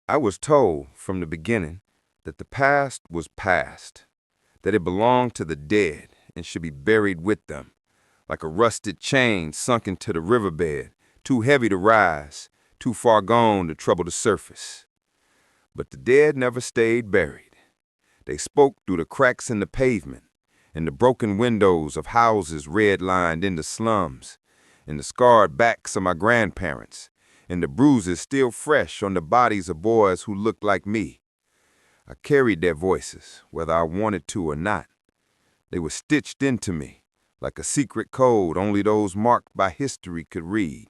I was told from the beginning that the past was past, that it belonged to the dead and should be buried with them, like a rusted chain sunk into the riverbed, too heavy to rise, too far gone to trouble the surface. But the dead never stayed buried. They spoke through the cracks in the pavement, in the broken windows of houses redlined in the slums, in the scarred backs of my grandparents, in the bruises still fresh on the bodies of boys who looked like me. I carried their voices, whether I wanted to or not. They were stitched into me, like a secret code only those marked by history could read.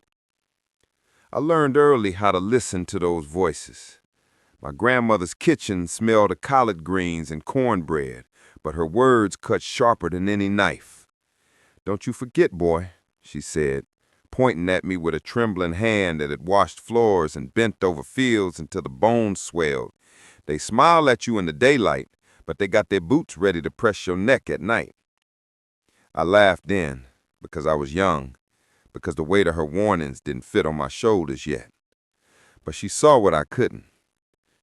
I learned early how to listen to those voices. My grandmother's kitchen smelled of collard greens and cornbread, but her words cut sharper than any knife. "Don't you forget, boy," she said, pointing at me with a trembling hand that had washed floors and bent over fields until the bones swelled. "They smile at you in the daylight, but they got their boots ready to press your neck at night." I laughed then, because I was young, because the weight of her warnings didn't fit on my shoulders yet. But she saw what I couldn't.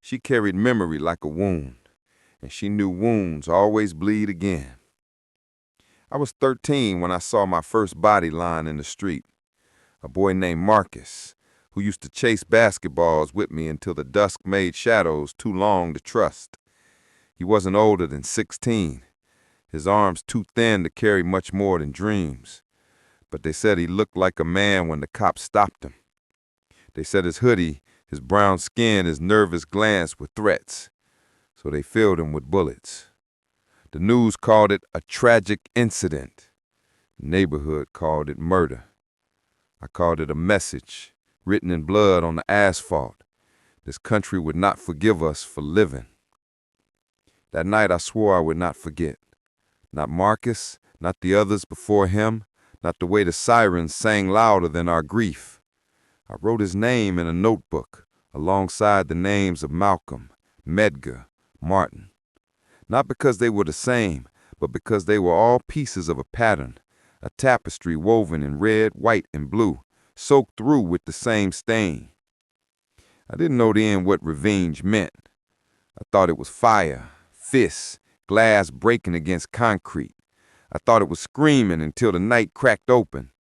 She carried memory like a wound, and she knew wounds always bleed again. I was 13 when I saw my first body lying in the street. A boy named Marcus, who used to chase basketballs with me until the dusk made shadows too long to trust. He wasn't older than 16, his arms too thin to carry much more than dreams. But they said he looked like a man when the cops stopped him. They said his hoodie, his brown skin, his nervous glance were threats, so they filled him with bullets. The news called it a tragic incident. The neighborhood called it murder. I called it a message, written in blood on the asphalt. This country would not forgive us for living. That night I swore I would not forget. Not Marcus, not the others before him, not the way the sirens sang louder than our grief. I wrote his name in a notebook, alongside the names of Malcolm, Medgar, Martin. Not because they were the same, but because they were all pieces of a pattern, a tapestry woven in red, white, and blue, soaked through with the same stain. I didn't know then what revenge meant. I thought it was fire, fists, glass breaking against concrete. I thought it was screaming until the night cracked open.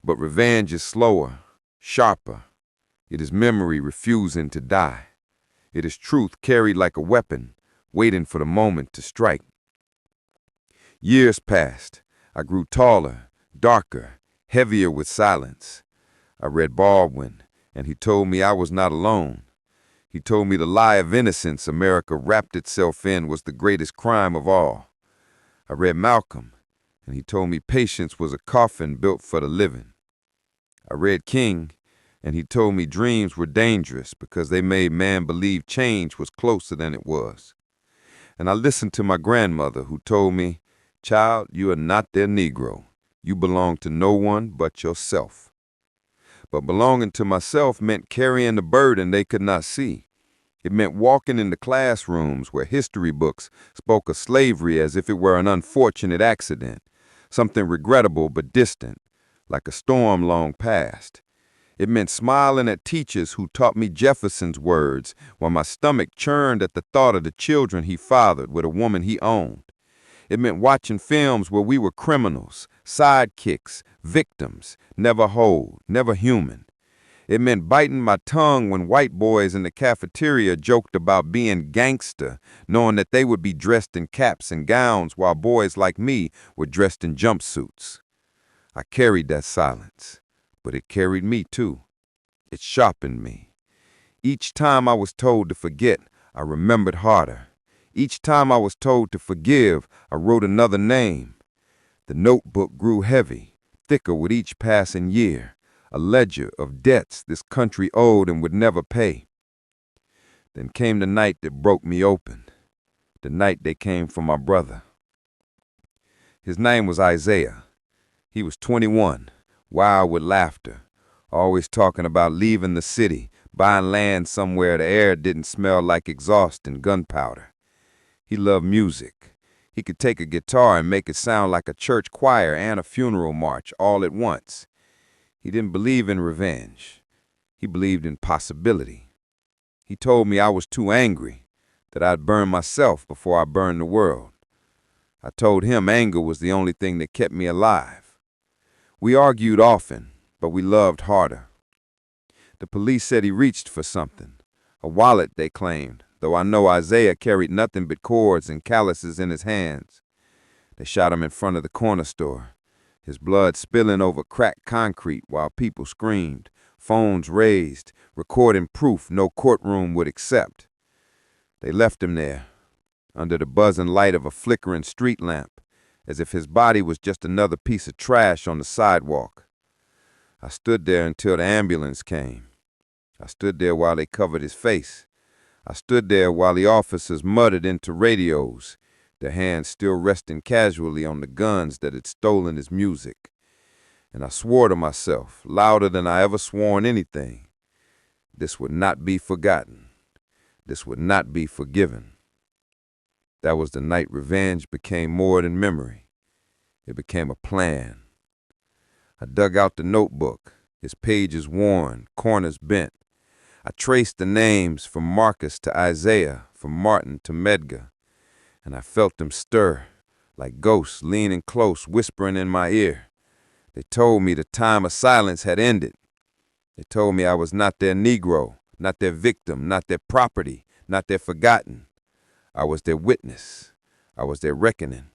But revenge is slower, sharper. It is memory refusing to die. It is truth carried like a weapon, waiting for the moment to strike. Years passed. I grew taller, darker, heavier with silence. I read Baldwin, and he told me I was not alone. He told me the lie of innocence America wrapped itself in was the greatest crime of all. I read Malcolm, and he told me patience was a coffin built for the living. I read King, and he told me dreams were dangerous because they made man believe change was closer than it was. And I listened to my grandmother, who told me, "Child, you are not their Negro. You belong to no one but yourself." But belonging to myself meant carrying the burden they could not see. It meant walking in the classrooms where history books spoke of slavery as if it were an unfortunate accident, something regrettable but distant, like a storm long past. It meant smiling at teachers who taught me Jefferson's words while my stomach churned at the thought of the children he fathered with a woman he owned. It meant watching films where we were criminals, sidekicks, victims, never whole, never human. It meant biting my tongue when white boys in the cafeteria joked about being gangster, knowing that they would be dressed in caps and gowns while boys like me were dressed in jumpsuits. I carried that silence, but it carried me too. It sharpened me. Each time I was told to forget, I remembered harder. Each time I was told to forgive, I wrote another name. The notebook grew heavy, thicker with each passing year, a ledger of debts this country owed and would never pay. Then came the night that broke me open, the night they came for my brother. His name was Isaiah. He was 21, wild with laughter, always talking about leaving the city, buying land somewhere the air didn't smell like exhaust and gunpowder. He loved music. He could take a guitar and make it sound like a church choir and a funeral march all at once. He didn't believe in revenge. He believed in possibility. He told me I was too angry, that I'd burn myself before I burned the world. I told him anger was the only thing that kept me alive. We argued often, but we loved harder. The police said he reached for something, a wallet, they claimed, though I know Isaiah carried nothing but cords and calluses in his hands. They shot him in front of the corner store, his blood spilling over cracked concrete while people screamed, phones raised, recording proof no courtroom would accept. They left him there, under the buzzing light of a flickering street lamp, as if his body was just another piece of trash on the sidewalk. I stood there until the ambulance came. I stood there while they covered his face. I stood there while the officers muttered into radios, their hands still resting casually on the guns that had stolen his music. And I swore to myself, louder than I ever sworn anything, this would not be forgotten. This would not be forgiven. That was the night revenge became more than memory. It became a plan. I dug out the notebook, its pages worn, corners bent. I traced the names from Marcus to Isaiah, from Martin to Medgar, and I felt them stir, like ghosts leaning close, whispering in my ear. They told me the time of silence had ended. They told me I was not their Negro, not their victim, not their property, not their forgotten. I was their witness. I was their reckoning.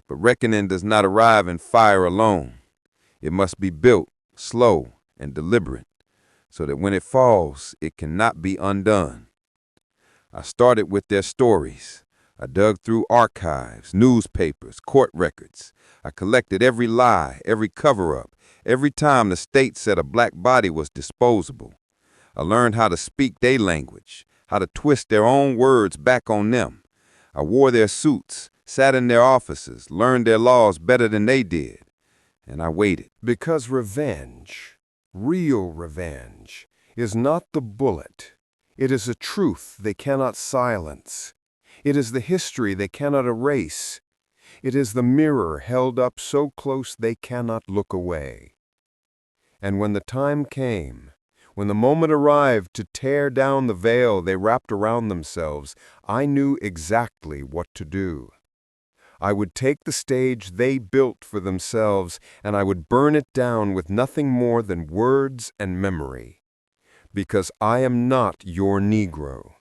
But reckoning does not arrive in fire alone. It must be built, slow and deliberate, so that when it falls, it cannot be undone. I started with their stories. I dug through archives, newspapers, court records. I collected every lie, every cover-up, every time the state said a black body was disposable. I learned how to speak their language, how to twist their own words back on them. I wore their suits, sat in their offices, learned their laws better than they did. And I waited. Because revenge, real revenge, is not the bullet. It is a truth they cannot silence. It is the history they cannot erase. It is the mirror held up so close they cannot look away. And when the time came, when the moment arrived to tear down the veil they wrapped around themselves, I knew exactly what to do. I would take the stage they built for themselves, and I would burn it down with nothing more than words and memory. Because I am not your Negro.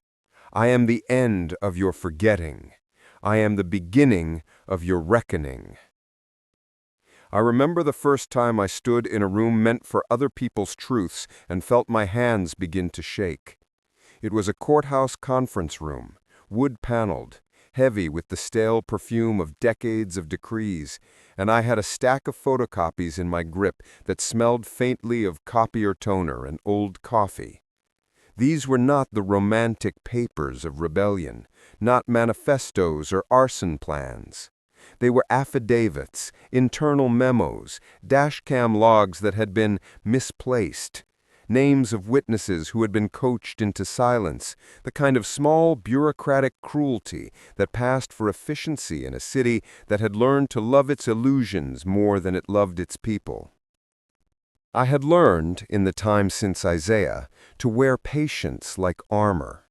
I am the end of your forgetting. I am the beginning of your reckoning. I remember the first time I stood in a room meant for other people's truths and felt my hands begin to shake. It was a courthouse conference room, wood-paneled, heavy with the stale perfume of decades of decrees, and I had a stack of photocopies in my grip that smelled faintly of copier toner and old coffee. These were not the romantic papers of rebellion, not manifestos or arson plans. They were affidavits, internal memos, dashcam logs that had been misplaced, names of witnesses who had been coached into silence, the kind of small bureaucratic cruelty that passed for efficiency in a city that had learned to love its illusions more than it loved its people. I had learned, in the time since Isaiah, to wear patience like armor.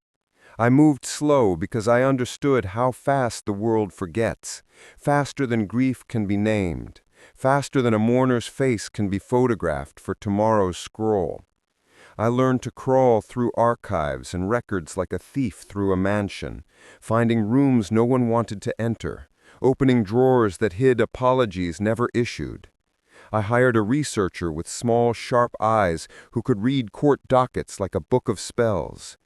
I moved slow because I understood how fast the world forgets, faster than grief can be named, faster than a mourner's face can be photographed for tomorrow's scroll. I learned to crawl through archives and records like a thief through a mansion, finding rooms no one wanted to enter, opening drawers that hid apologies never issued. I hired a researcher with small, sharp eyes who could read court dockets like a book of spells.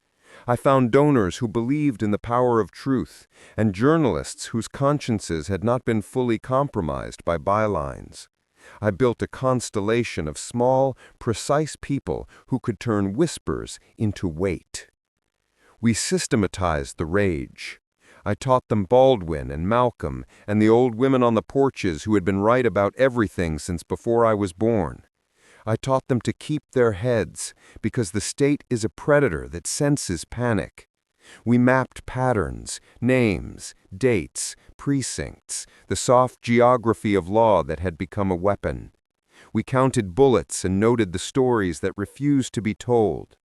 I found donors who believed in the power of truth, and journalists whose consciences had not been fully compromised by bylines. I built a constellation of small, precise people who could turn whispers into weight. We systematized the rage. I taught them Baldwin and Malcolm and the old women on the porches who had been right about everything since before I was born. I taught them to keep their heads, because the state is a predator that senses panic. We mapped patterns, names, dates, precincts, the soft geography of law that had become a weapon. We counted bullets and noted the stories that refused to be told.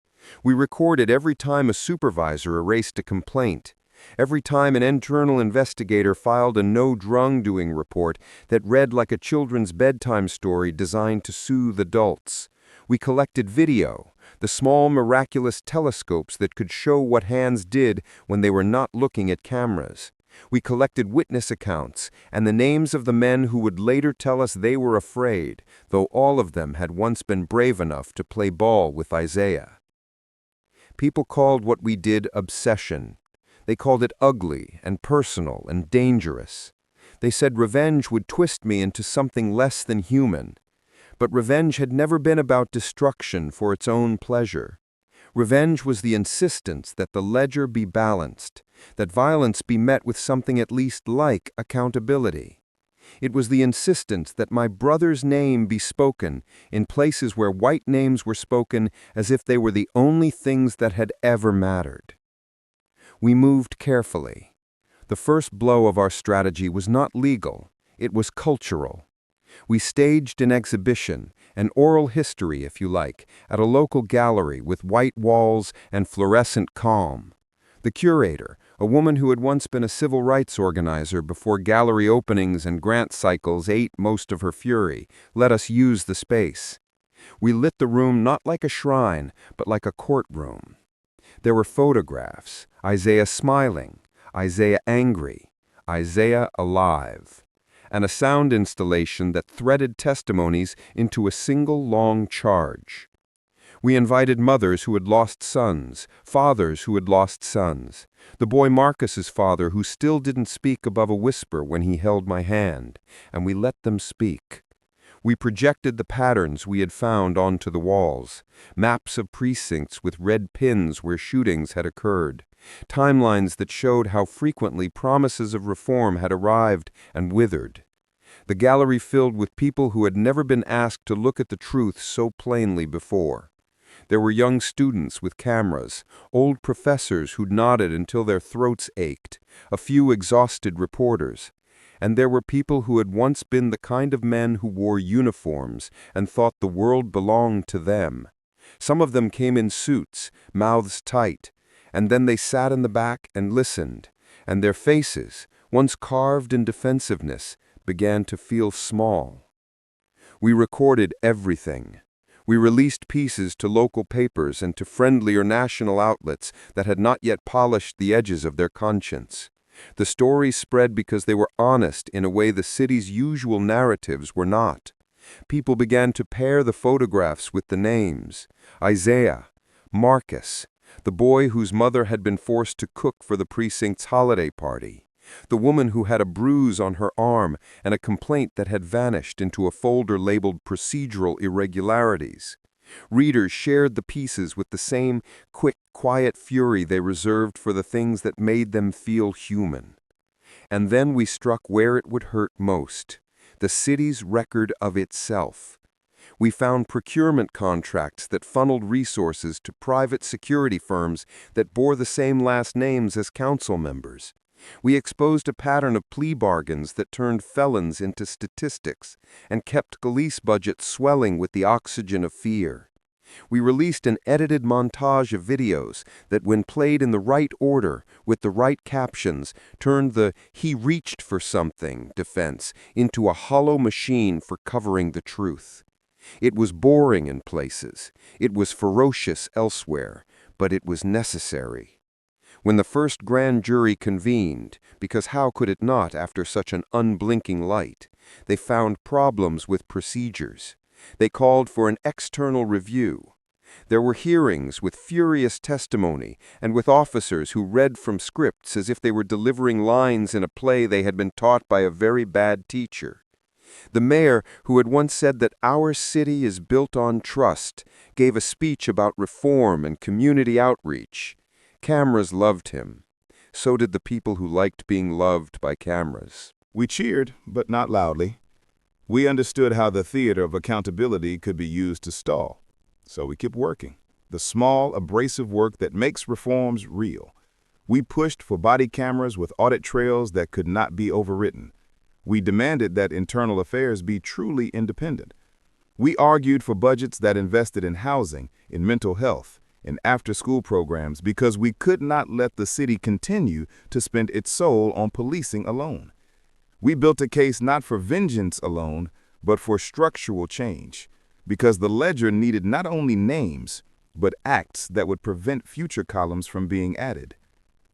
We recorded every time a supervisor erased a complaint, every time an internal investigator filed a no-wrongdoing report that read like a children's bedtime story designed to soothe adults. We collected video, the small miraculous telescopes that could show what hands did when they were not looking at cameras. We collected witness accounts and the names of the men who would later tell us they were afraid, though all of them had once been brave enough to play ball with Isaiah. People called what we did obsession. They called it ugly and personal and dangerous. They said revenge would twist me into something less than human. But revenge had never been about destruction for its own pleasure. Revenge was the insistence that the ledger be balanced, that violence be met with something at least like accountability. It was the insistence that my brother's name be spoken in places where white names were spoken as if they were the only things that had ever mattered. We moved carefully. The first blow of our strategy was not legal, it was cultural. We staged an exhibition, an oral history, if you like, at a local gallery with white walls and fluorescent calm. The curator, a woman who had once been a civil rights organizer before gallery openings and grant cycles ate most of her fury, let us use the space. We lit the room not like a shrine, but like a courtroom. There were photographs, Isaiah smiling, Isaiah angry, Isaiah alive, and a sound installation that threaded testimonies into a single long charge. We invited mothers who had lost sons, fathers who had lost sons, the boy Marcus's father who still didn't speak above a whisper when he held my hand, and we let them speak. We projected the patterns we had found onto the walls, maps of precincts with red pins where shootings had occurred, timelines that showed how frequently promises of reform had arrived and withered. The gallery filled with people who had never been asked to look at the truth so plainly before. There were young students with cameras, old professors who nodded until their throats ached, a few exhausted reporters. And there were people who had once been the kind of men who wore uniforms and thought the world belonged to them. Some of them came in suits, mouths tight, and then they sat in the back and listened, and their faces, once carved in defensiveness, began to feel small. We recorded everything. We released pieces to local papers and to friendlier national outlets that had not yet polished the edges of their conscience. The stories spread because they were honest in a way the city's usual narratives were not. People began to pair the photographs with the names. Isaiah, Marcus, the boy whose mother had been forced to cook for the precinct's holiday party. The woman who had a bruise on her arm and a complaint that had vanished into a folder labeled procedural irregularities. Readers shared the pieces with the same quick, quiet fury they reserved for the things that made them feel human. And then we struck where it would hurt most, the city's record of itself. We found procurement contracts that funneled resources to private security firms that bore the same last names as council members. We exposed a pattern of plea bargains that turned felons into statistics and kept police budgets swelling with the oxygen of fear. We released an edited montage of videos that, when played in the right order, with the right captions, turned the "he reached for something" defense into a hollow machine for covering the truth. It was boring in places, it was ferocious elsewhere, but it was necessary. When the first grand jury convened, because how could it not after such an unblinking light, they found problems with procedures. They called for an external review. There were hearings with furious testimony and with officers who read from scripts as if they were delivering lines in a play they had been taught by a very bad teacher. The mayor, who had once said that our city is built on trust, gave a speech about reform and community outreach. Cameras loved him. So did the people who liked being loved by cameras. We cheered, but not loudly. We understood how the theater of accountability could be used to stall. So we kept working. The small, abrasive work that makes reforms real. We pushed for body cameras with audit trails that could not be overwritten. We demanded that internal affairs be truly independent. We argued for budgets that invested in housing, in mental health, and after-school programs because we could not let the city continue to spend its soul on policing alone. We built a case not for vengeance alone, but for structural change, because the ledger needed not only names, but acts that would prevent future columns from being added.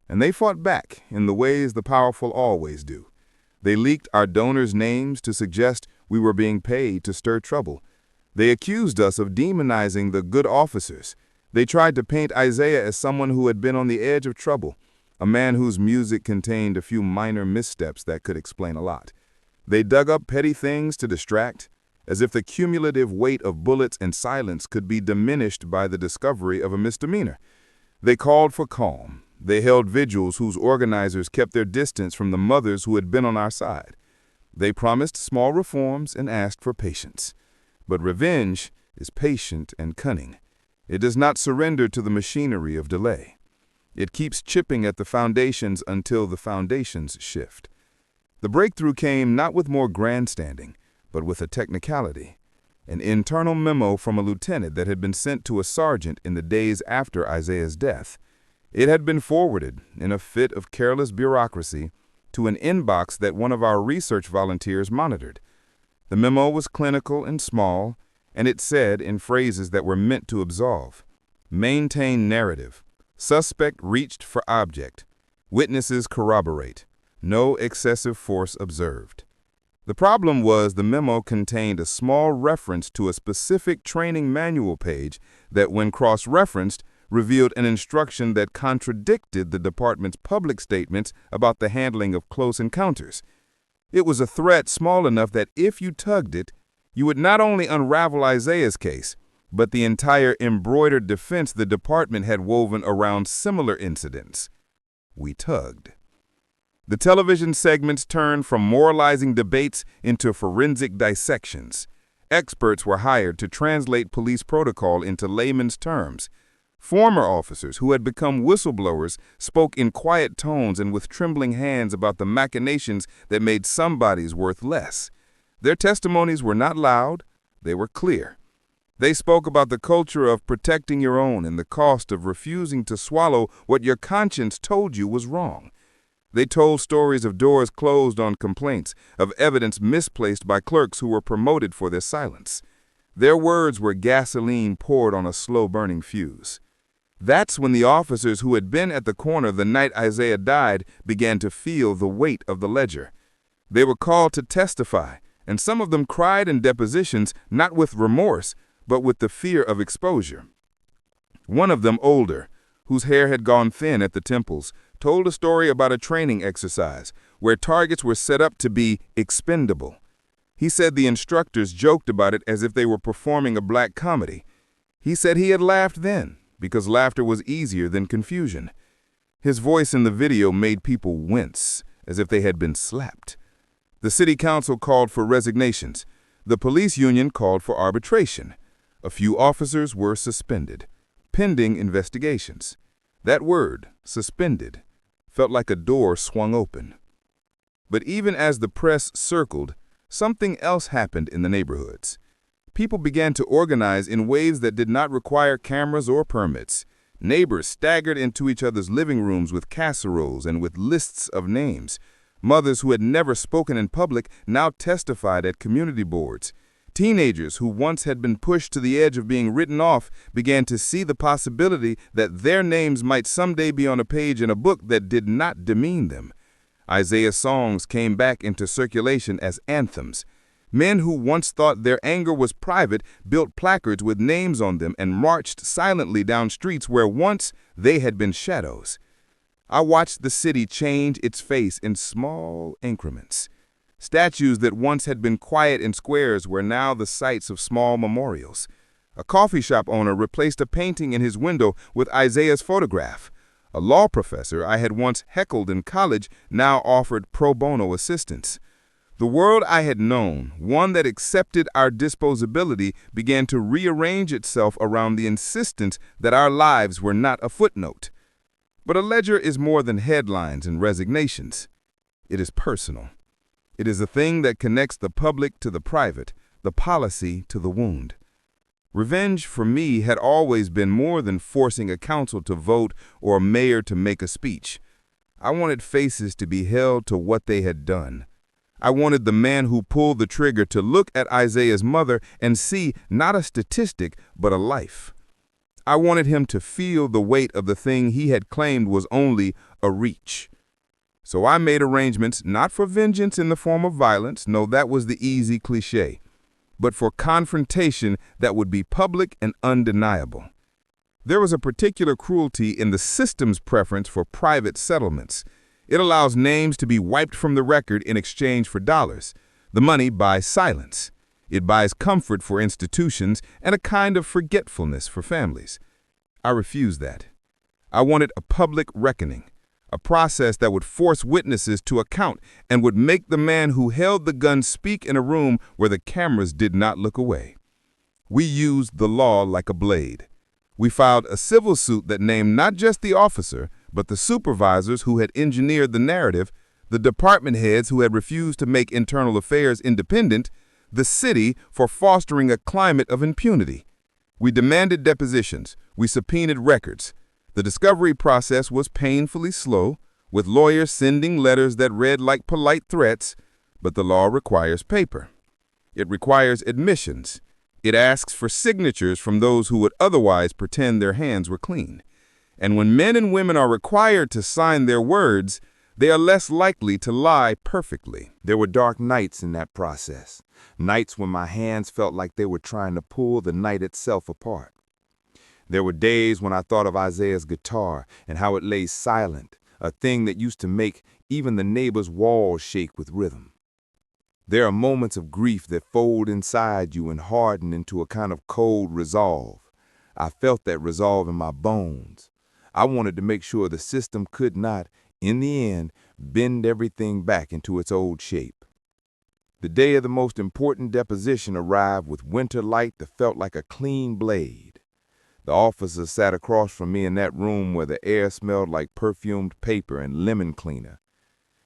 And they fought back in the ways the powerful always do. They leaked our donors' names to suggest we were being paid to stir trouble. They accused us of demonizing the good officers. They tried to paint Isaiah as someone who had been on the edge of trouble, a man whose music contained a few minor missteps that could explain a lot. They dug up petty things to distract, as if the cumulative weight of bullets and silence could be diminished by the discovery of a misdemeanor. They called for calm. They held vigils whose organizers kept their distance from the mothers who had been on our side. They promised small reforms and asked for patience. But revenge is patient and cunning. It does not surrender to the machinery of delay. It keeps chipping at the foundations until the foundations shift. The breakthrough came not with more grandstanding, but with a technicality, an internal memo from a lieutenant that had been sent to a sergeant in the days after Isaiah's death. It had been forwarded, in a fit of careless bureaucracy, to an inbox that one of our research volunteers monitored. The memo was clinical and small, and it said, in phrases that were meant to absolve, "Maintain narrative. Suspect reached for object. Witnesses corroborate. No excessive force observed." The problem was the memo contained a small reference to a specific training manual page that, when cross-referenced, revealed an instruction that contradicted the department's public statements about the handling of close encounters. It was a threat small enough that if you tugged it, you would not only unravel Isaiah's case, but the entire embroidered defense the department had woven around similar incidents. We tugged. The television segments turned from moralizing debates into forensic dissections. Experts were hired to translate police protocol into layman's terms. Former officers who had become whistleblowers spoke in quiet tones and with trembling hands about the machinations that made somebody's worth less. Their testimonies were not loud, they were clear. They spoke about the culture of protecting your own and the cost of refusing to swallow what your conscience told you was wrong. They told stories of doors closed on complaints, of evidence misplaced by clerks who were promoted for their silence. Their words were gasoline poured on a slow-burning fuse. That's when the officers who had been at the corner the night Isaiah died began to feel the weight of the ledger. They were called to testify, and some of them cried in depositions, not with remorse, but with the fear of exposure. One of them, older, whose hair had gone thin at the temples, told a story about a training exercise where targets were set up to be expendable. He said the instructors joked about it as if they were performing a black comedy. He said he had laughed then, because laughter was easier than confusion. His voice in the video made people wince, as if they had been slapped. The city council called for resignations. The police union called for arbitration. A few officers were suspended, pending investigations. That word, suspended, felt like a door swung open. But even as the press circled, something else happened in the neighborhoods. People began to organize in ways that did not require cameras or permits. Neighbors staggered into each other's living rooms with casseroles and with lists of names. Mothers who had never spoken in public now testified at community boards. Teenagers who once had been pushed to the edge of being written off began to see the possibility that their names might someday be on a page in a book that did not demean them. Isaiah's songs came back into circulation as anthems. Men who once thought their anger was private built placards with names on them and marched silently down streets where once they had been shadows. I watched the city change its face in small increments. Statues that once had been quiet in squares were now the sites of small memorials. A coffee shop owner replaced a painting in his window with Isaiah's photograph. A law professor I had once heckled in college now offered pro bono assistance. The world I had known, one that accepted our disposability, began to rearrange itself around the insistence that our lives were not a footnote. But a ledger is more than headlines and resignations. It is personal. It is a thing that connects the public to the private, the policy to the wound. Revenge for me had always been more than forcing a council to vote or a mayor to make a speech. I wanted faces to be held to what they had done. I wanted the man who pulled the trigger to look at Isaiah's mother and see not a statistic, but a life. I wanted him to feel the weight of the thing he had claimed was only a reach. So I made arrangements not for vengeance in the form of violence, no, that was the easy cliche, but for confrontation that would be public and undeniable. There was a particular cruelty in the system's preference for private settlements. It allows names to be wiped from the record in exchange for dollars. The money buys silence. It buys comfort for institutions and a kind of forgetfulness for families. I refused that. I wanted a public reckoning, a process that would force witnesses to account and would make the man who held the gun speak in a room where the cameras did not look away. We used the law like a blade. We filed a civil suit that named not just the officer, but the supervisors who had engineered the narrative, the department heads who had refused to make internal affairs independent, the city for fostering a climate of impunity. We demanded depositions. We subpoenaed records. The discovery process was painfully slow, with lawyers sending letters that read like polite threats, but the law requires paper. It requires admissions. It asks for signatures from those who would otherwise pretend their hands were clean. And when men and women are required to sign their words, they are less likely to lie perfectly. There were dark nights in that process, nights when my hands felt like they were trying to pull the night itself apart. There were days when I thought of Isaiah's guitar and how it lay silent, a thing that used to make even the neighbor's walls shake with rhythm. There are moments of grief that fold inside you and harden into a kind of cold resolve. I felt that resolve in my bones. I wanted to make sure the system could not, in the end, bend everything back into its old shape. The day of the most important deposition arrived with winter light that felt like a clean blade. The officer sat across from me in that room where the air smelled like perfumed paper and lemon cleaner.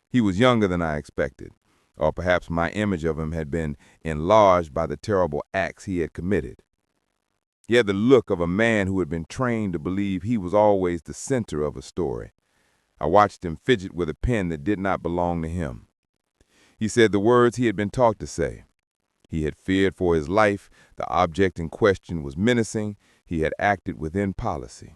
He was younger than I expected, or perhaps my image of him had been enlarged by the terrible acts he had committed. He had the look of a man who had been trained to believe he was always the center of a story. I watched him fidget with a pen that did not belong to him. He said the words he had been taught to say. He had feared for his life. The object in question was menacing. He had acted within policy.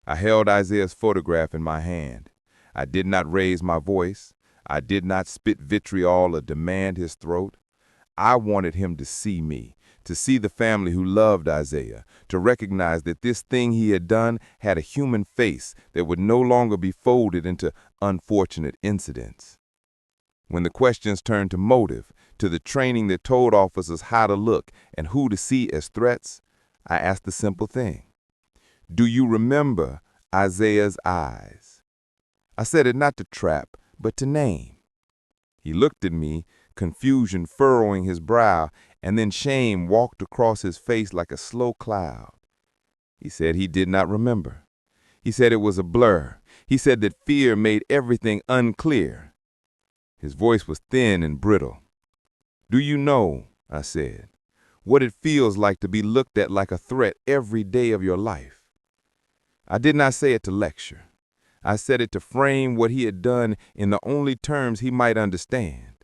I held Isaiah's photograph in my hand. I did not raise my voice. I did not spit vitriol or demand his throat. I wanted him to see me, to see the family who loved Isaiah, to recognize that this thing he had done had a human face that would no longer be folded into unfortunate incidents. When the questions turned to motive, to the training that told officers how to look and who to see as threats, I asked the simple thing. Do you remember Isaiah's eyes? I said it not to trap, but to name. He looked at me, confusion furrowing his brow, and then shame walked across his face like a slow cloud. He said he did not remember. He said it was a blur. He said that fear made everything unclear. His voice was thin and brittle. Do you know, I said, what it feels like to be looked at like a threat every day of your life? I did not say it to lecture. I said it to frame what he had done in the only terms he might understand.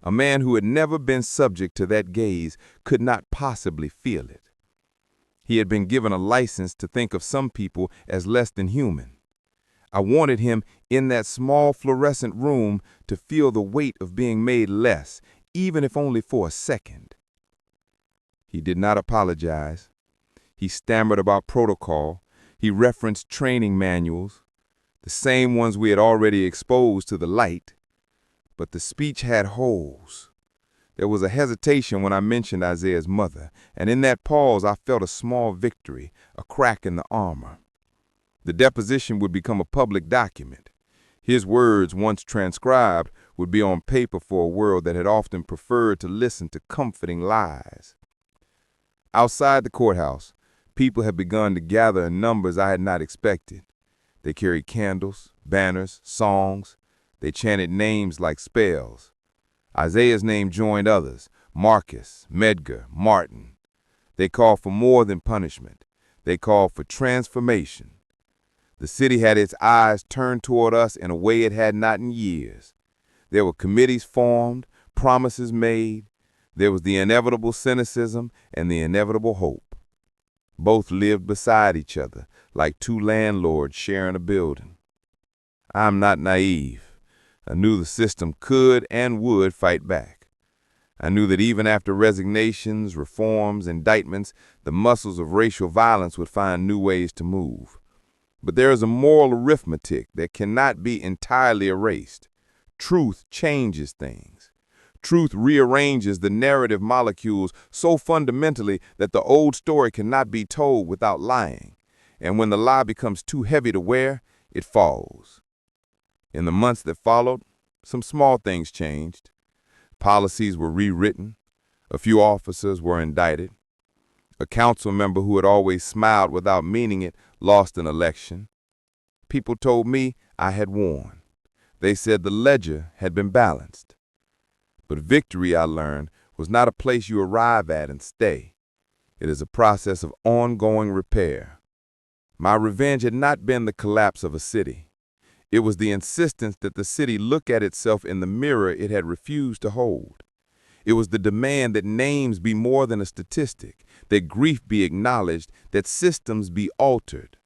A man who had never been subject to that gaze could not possibly feel it. He had been given a license to think of some people as less than human. I wanted him in that small fluorescent room to feel the weight of being made less, even if only for a second. He did not apologize. He stammered about protocol. He referenced training manuals, the same ones we had already exposed to the light. But the speech had holes. There was a hesitation when I mentioned Isaiah's mother, and in that pause I felt a small victory, a crack in the armor. The deposition would become a public document. His words, once transcribed, would be on paper for a world that had often preferred to listen to comforting lies. Outside the courthouse, people had begun to gather in numbers I had not expected. They carried candles, banners, songs. They chanted names like spells. Isaiah's name joined others, Marcus, Medgar, Martin. They called for more than punishment. They called for transformation. The city had its eyes turned toward us in a way it had not in years. There were committees formed, promises made. There was the inevitable cynicism and the inevitable hope. Both lived beside each other, like two landlords sharing a building. I'm not naive. I knew the system could and would fight back. I knew that even after resignations, reforms, indictments, the muscles of racial violence would find new ways to move. But there is a moral arithmetic that cannot be entirely erased. Truth changes things. Truth rearranges the narrative molecules so fundamentally that the old story cannot be told without lying. And when the lie becomes too heavy to wear, it falls. In the months that followed, some small things changed. Policies were rewritten. A few officers were indicted. A council member who had always smiled without meaning it lost an election. People told me I had won. They said the ledger had been balanced. But victory, I learned, was not a place you arrive at and stay. It is a process of ongoing repair. My revenge had not been the collapse of a city. It was the insistence that the city look at itself in the mirror it had refused to hold. It was the demand that names be more than a statistic, that grief be acknowledged, that systems be altered.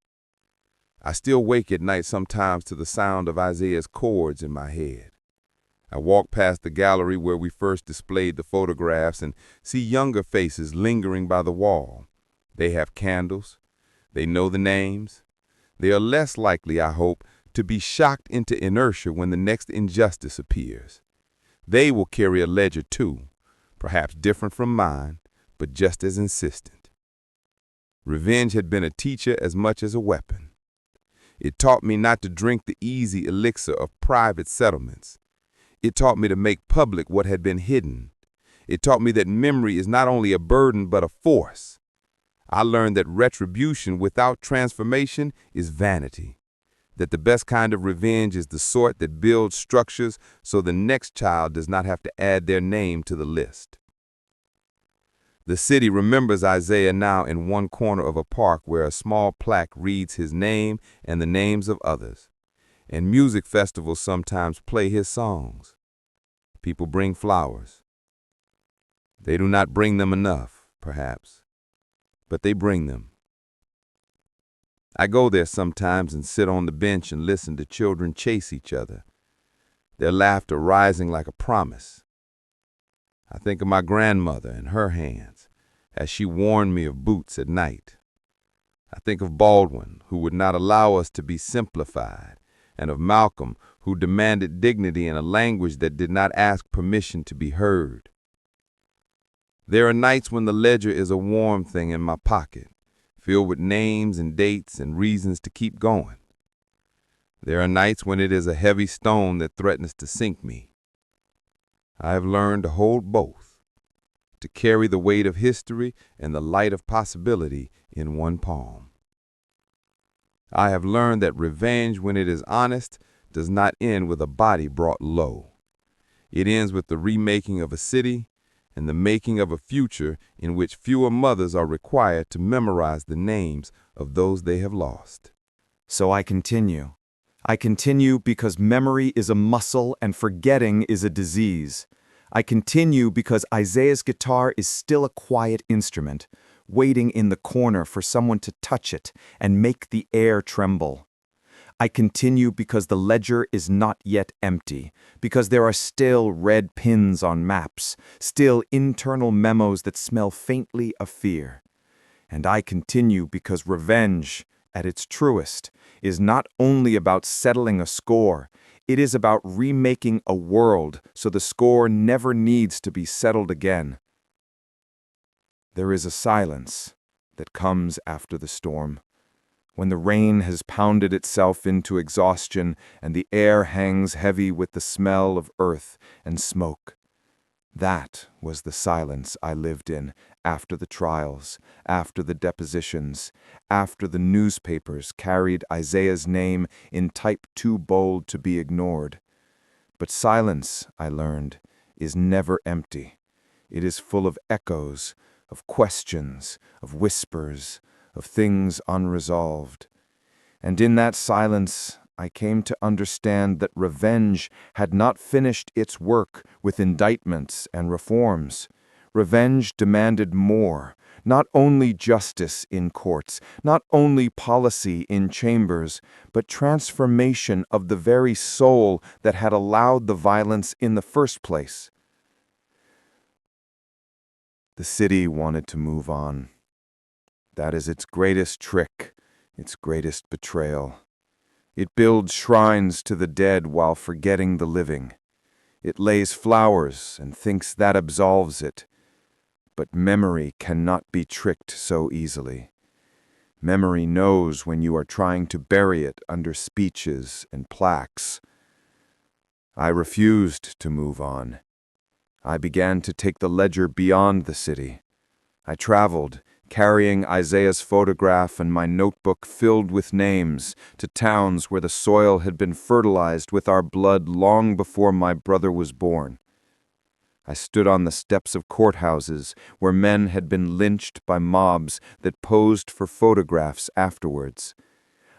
I still wake at night sometimes to the sound of Isaiah's chords in my head. I walk past the gallery where we first displayed the photographs and see younger faces lingering by the wall. They have candles. They know the names. They are less likely, I hope, to be shocked into inertia when the next injustice appears. They will carry a ledger too, perhaps different from mine, but just as insistent. Revenge had been a teacher as much as a weapon. It taught me not to drink the easy elixir of private settlements. It taught me to make public what had been hidden. It taught me that memory is not only a burden but a force. I learned that retribution without transformation is vanity, that the best kind of revenge is the sort that builds structures so the next child does not have to add their name to the list. The city remembers Isaiah now in one corner of a park where a small plaque reads his name and the names of others. And music festivals sometimes play his songs. People bring flowers. They do not bring them enough, perhaps, but they bring them. I go there sometimes and sit on the bench and listen to children chase each other, their laughter rising like a promise. I think of my grandmother and her hands as she warned me of boots at night. I think of Baldwin, who would not allow us to be simplified, and of Malcolm, who demanded dignity in a language that did not ask permission to be heard. There are nights when the ledger is a warm thing in my pocket, filled with names and dates and reasons to keep going. There are nights when it is a heavy stone that threatens to sink me. I have learned to hold both, to carry the weight of history and the light of possibility in one palm. I have learned that revenge, when it is honest, does not end with a body brought low. It ends with the remaking of a city and the making of a future in which fewer mothers are required to memorize the names of those they have lost. So I continue. I continue because memory is a muscle and forgetting is a disease. I continue because Isaiah's guitar is still a quiet instrument, waiting in the corner for someone to touch it and make the air tremble. I continue because the ledger is not yet empty, because there are still red pins on maps, still internal memos that smell faintly of fear. And I continue because revenge, at its truest, is not only about settling a score, it is about remaking a world so the score never needs to be settled again. There is a silence that comes after the storm, when the rain has pounded itself into exhaustion and the air hangs heavy with the smell of earth and smoke. That was the silence I lived in after the trials, after the depositions, after the newspapers carried Isaiah's name in type too bold to be ignored. But silence, I learned, is never empty. It is full of echoes, of questions, of whispers, of things unresolved. And in that silence, I came to understand that revenge had not finished its work with indictments and reforms. Revenge demanded more, not only justice in courts, not only policy in chambers, but transformation of the very soul that had allowed the violence in the first place. The city wanted to move on. That is its greatest trick, its greatest betrayal. It builds shrines to the dead while forgetting the living. It lays flowers and thinks that absolves it. But memory cannot be tricked so easily. Memory knows when you are trying to bury it under speeches and plaques. I refused to move on. I began to take the ledger beyond the city. I traveled, carrying Isaiah's photograph and my notebook filled with names, to towns where the soil had been fertilized with our blood long before my brother was born. I stood on the steps of courthouses where men had been lynched by mobs that posed for photographs afterwards.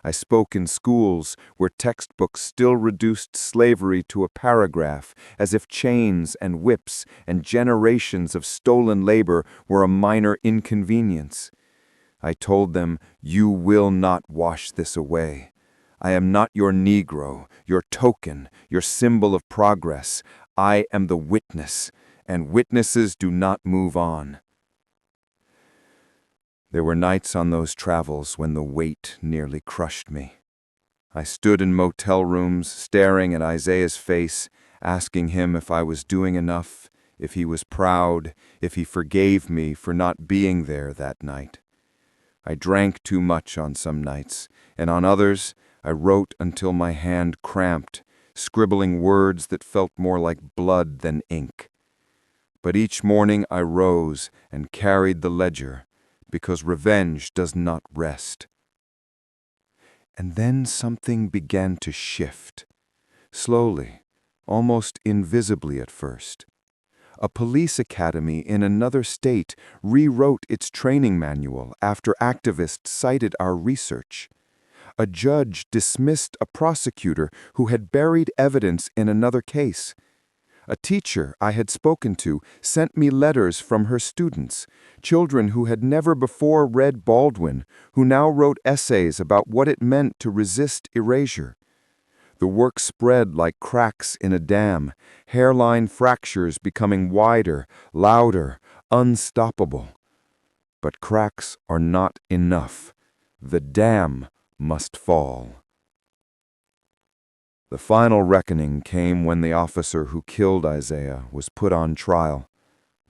I spoke in schools where textbooks still reduced slavery to a paragraph, as if chains and whips and generations of stolen labor were a minor inconvenience. I told them, "You will not wash this away. I am not your Negro, your token, your symbol of progress. I am the witness, and witnesses do not move on." There were nights on those travels when the weight nearly crushed me. I stood in motel rooms, staring at Isaiah's face, asking him if I was doing enough, if he was proud, if he forgave me for not being there that night. I drank too much on some nights, and on others I wrote until my hand cramped, scribbling words that felt more like blood than ink. But each morning I rose and carried the ledger, because revenge does not rest. And then something began to shift, slowly, almost invisibly at first. A police academy in another state rewrote its training manual after activists cited our research. A judge dismissed a prosecutor who had buried evidence in another case. A teacher I had spoken to sent me letters from her students, children who had never before read Baldwin, who now wrote essays about what it meant to resist erasure. The work spread like cracks in a dam, hairline fractures becoming wider, louder, unstoppable. But cracks are not enough. The dam must fall. The final reckoning came when the officer who killed Isaiah was put on trial,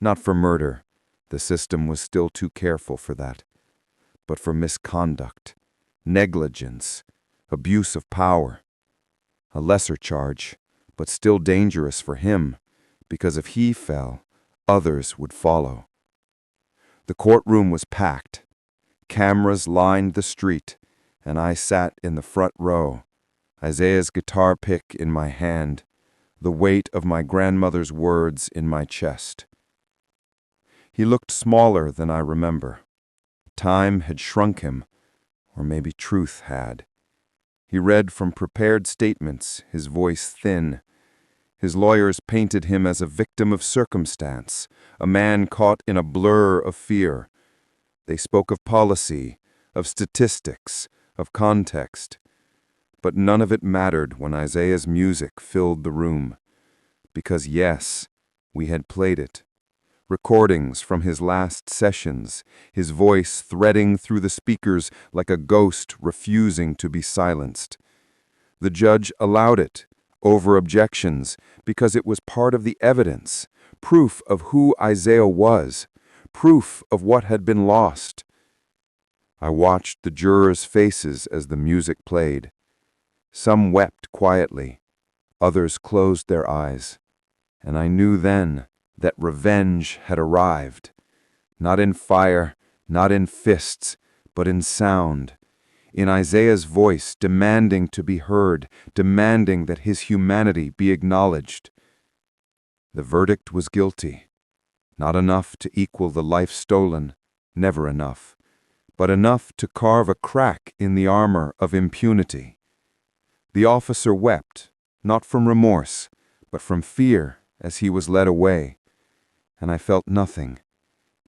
not for murder, the system was still too careful for that, but for misconduct, negligence, abuse of power. A lesser charge, but still dangerous for him, because if he fell, others would follow. The courtroom was packed. Cameras lined the street, and I sat in the front row, Isaiah's guitar pick in my hand, the weight of my grandmother's words in my chest. He looked smaller than I remember. Time had shrunk him, or maybe truth had. He read from prepared statements, his voice thin. His lawyers painted him as a victim of circumstance, a man caught in a blur of fear. They spoke of policy, of statistics, of context. But none of it mattered when Isaiah's music filled the room. Because yes, we had played it. Recordings from his last sessions, his voice threading through the speakers like a ghost refusing to be silenced. The judge allowed it, over objections, because it was part of the evidence, proof of who Isaiah was, proof of what had been lost. I watched the jurors' faces as the music played. Some wept quietly, others closed their eyes, and I knew then that revenge had arrived, not in fire, not in fists, but in sound, in Isaiah's voice demanding to be heard, demanding that his humanity be acknowledged. The verdict was guilty. Not enough to equal the life stolen, never enough, but enough to carve a crack in the armor of impunity. The officer wept, not from remorse, but from fear as he was led away, and I felt nothing,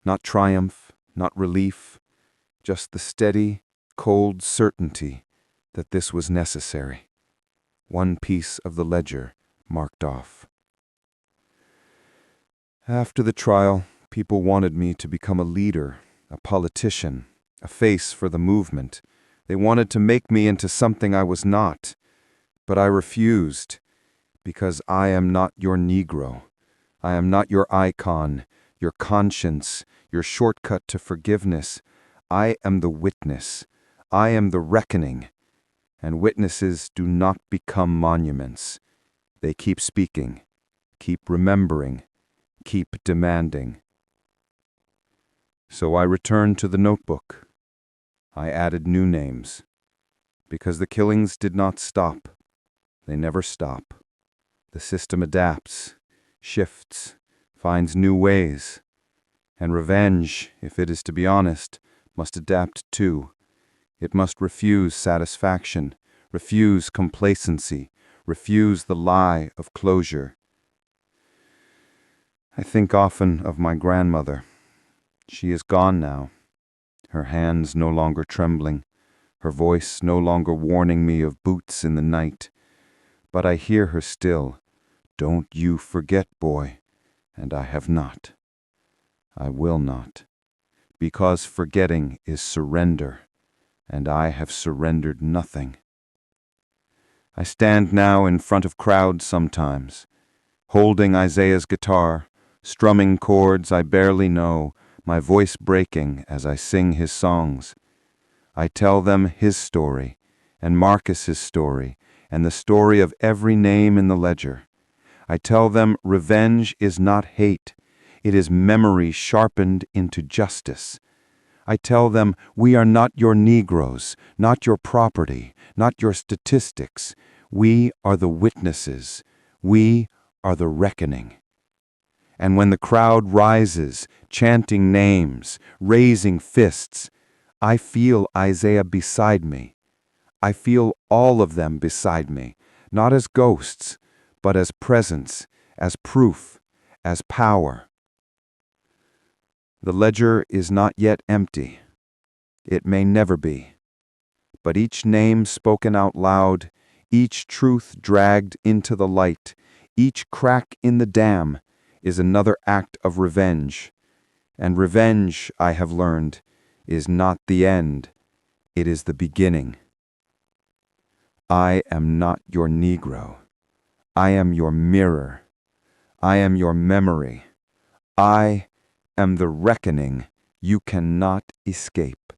not triumph, not relief, just the steady, cold certainty that this was necessary. One piece of the ledger marked off. After the trial, people wanted me to become a leader, a politician, a face for the movement. They wanted to make me into something I was not, but I refused, because I am not your Negro. I am not your icon, your conscience, your shortcut to forgiveness. I am the witness. I am the reckoning. And witnesses do not become monuments. They keep speaking, keep remembering, keep demanding. So I returned to the notebook. I added new names, because the killings did not stop. They never stop. The system adapts, shifts, finds new ways. And revenge, if it is to be honest, must adapt too. It must refuse satisfaction, refuse complacency, refuse the lie of closure. I think often of my grandmother. She is gone now, her hands no longer trembling, her voice no longer warning me of boots in the night. But I hear her still, "Don't you forget, boy," and I have not. I will not, because forgetting is surrender, and I have surrendered nothing. I stand now in front of crowds sometimes, holding Isaiah's guitar, strumming chords I barely know, my voice breaking as I sing his songs. I tell them his story, and Marcus's story, and the story of every name in the ledger. I tell them revenge is not hate, it is memory sharpened into justice. I tell them we are not your Negroes, not your property, not your statistics. We are the witnesses. We are the reckoning. And when the crowd rises, chanting names, raising fists, I feel Isaiah beside me. I feel all of them beside me, not as ghosts, but as presence, as proof, as power. The ledger is not yet empty. It may never be. But each name spoken out loud, each truth dragged into the light, each crack in the dam is another act of revenge. And revenge, I have learned, is not the end. It is the beginning. I am not your Negro. I am your mirror. I am your memory. I am the reckoning you cannot escape.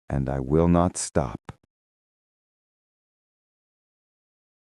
And I will not stop.